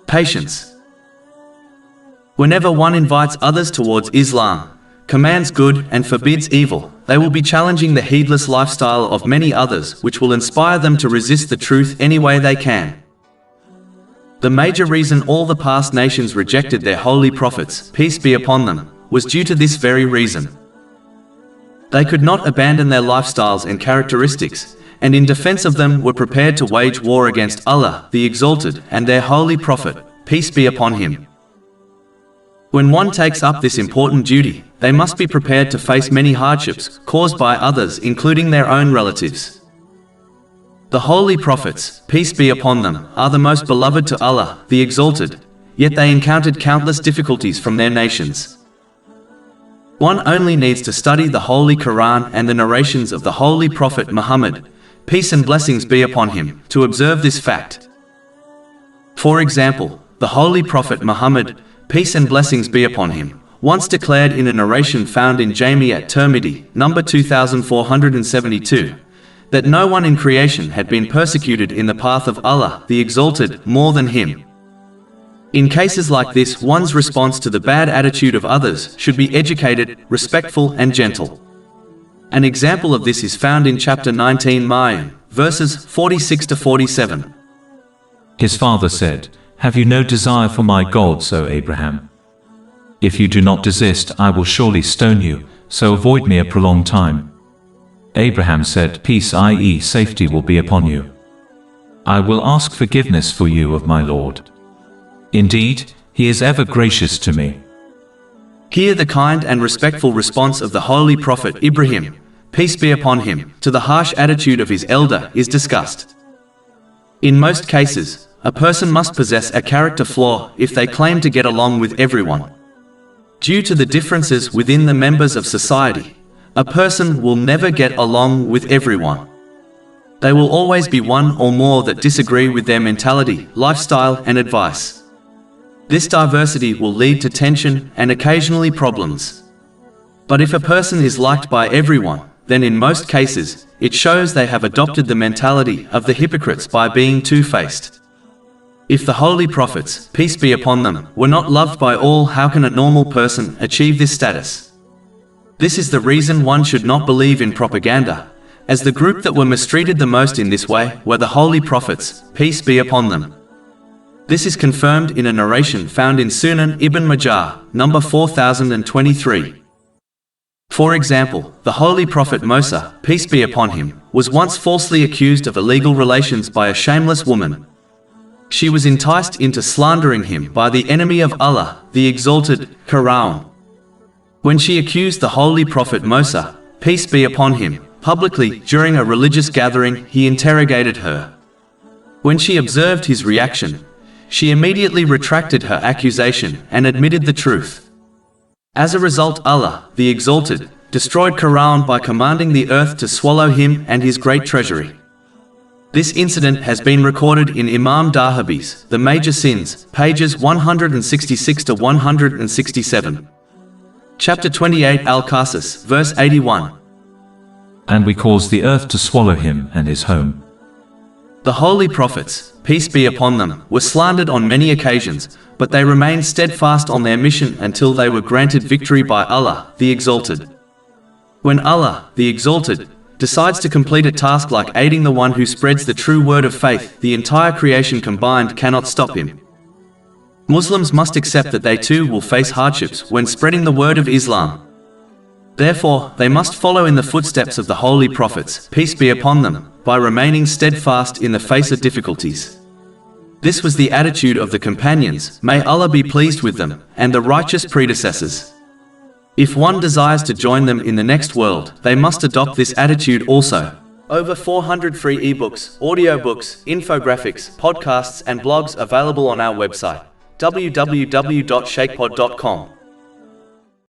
Patience. Whenever one invites others towards Islam, commands good and forbids evil, they will be challenging the heedless lifestyle of many others, which will inspire them to resist the truth any way they can. The major reason all the past nations rejected their holy prophets, peace be upon them, was due to this very reason. They could not abandon their lifestyles and characteristics, and in defense of them were prepared to wage war against Allah, the Exalted, and their holy prophet, peace be upon him. When one takes up this important duty, they must be prepared to face many hardships caused by others, including their own relatives. The holy prophets, peace be upon them, are the most beloved to Allah, the Exalted, yet they encountered countless difficulties from their nations. One only needs to study the Holy Quran and the narrations of the Holy Prophet Muhammad, peace and blessings be upon him, to observe this fact. For example, the Holy Prophet Muhammad, peace and blessings be upon him, once declared in a narration found in Jami at-Tirmidhi, number 2472, that no one in creation had been persecuted in the path of Allah, the Exalted, more than him. In cases like this, one's response to the bad attitude of others should be educated, respectful, and gentle. An example of this is found in chapter 19 Maryam, verses 46 to 47. His father said, "Have you no desire for my gods, O Abraham? If you do not desist, I will surely stone you, so avoid me a prolonged time." Abraham said, "Peace, i.e., safety, will be upon you. I will ask forgiveness for you of my Lord. Indeed, he is ever gracious to me." Here the kind and respectful response of the Holy Prophet Ibrahim, peace be upon him, to the harsh attitude of his elder is discussed. In most cases, a person must possess a character flaw if they claim to get along with everyone. Due to the differences within the members of society, a person will never get along with everyone. There will always be one or more that disagree with their mentality, lifestyle, and advice. This diversity will lead to tension and occasionally problems. But if a person is liked by everyone, then in most cases, it shows they have adopted the mentality of the hypocrites by being two-faced. If the holy prophets, peace be upon them, were not loved by all, how can a normal person achieve this status? This is the reason one should not believe in propaganda, as the group that were mistreated the most in this way were the holy prophets, peace be upon them. This is confirmed in a narration found in Sunnah Ibn Majah, number 4023. For example, the Holy Prophet Musa, peace be upon him, was once falsely accused of illegal relations by a shameless woman. She was enticed into slandering him by the enemy of Allah, the Exalted, Qur'an. When she accused the Holy Prophet Musa, peace be upon him, publicly during a religious gathering, he interrogated her. When she observed his reaction, she immediately retracted her accusation and admitted the truth. As a result, Allah, the Exalted, destroyed Qur'an by commanding the earth to swallow him and his great treasury. This incident has been recorded in Imam Dahabi's The Major Sins, pages 166 to 167. Chapter 28 Al-Qasas, verse 81. And we caused the earth to swallow him and his home. The holy prophets, peace be upon them, were slandered on many occasions, but they remained steadfast on their mission until they were granted victory by Allah, the Exalted. When Allah, the Exalted, decides to complete a task like aiding the one who spreads the true word of faith, the entire creation combined cannot stop him. Muslims must accept that they too will face hardships when spreading the word of Islam. Therefore, they must follow in the footsteps of the holy prophets, peace be upon them, by remaining steadfast in the face of difficulties. This was the attitude of the companions, may Allah be pleased with them, and the righteous predecessors. If one desires to join them in the next world, they must adopt this attitude also. Over 400 free ebooks, audiobooks, infographics, podcasts and blogs available on our website, www.shaykhpod.com.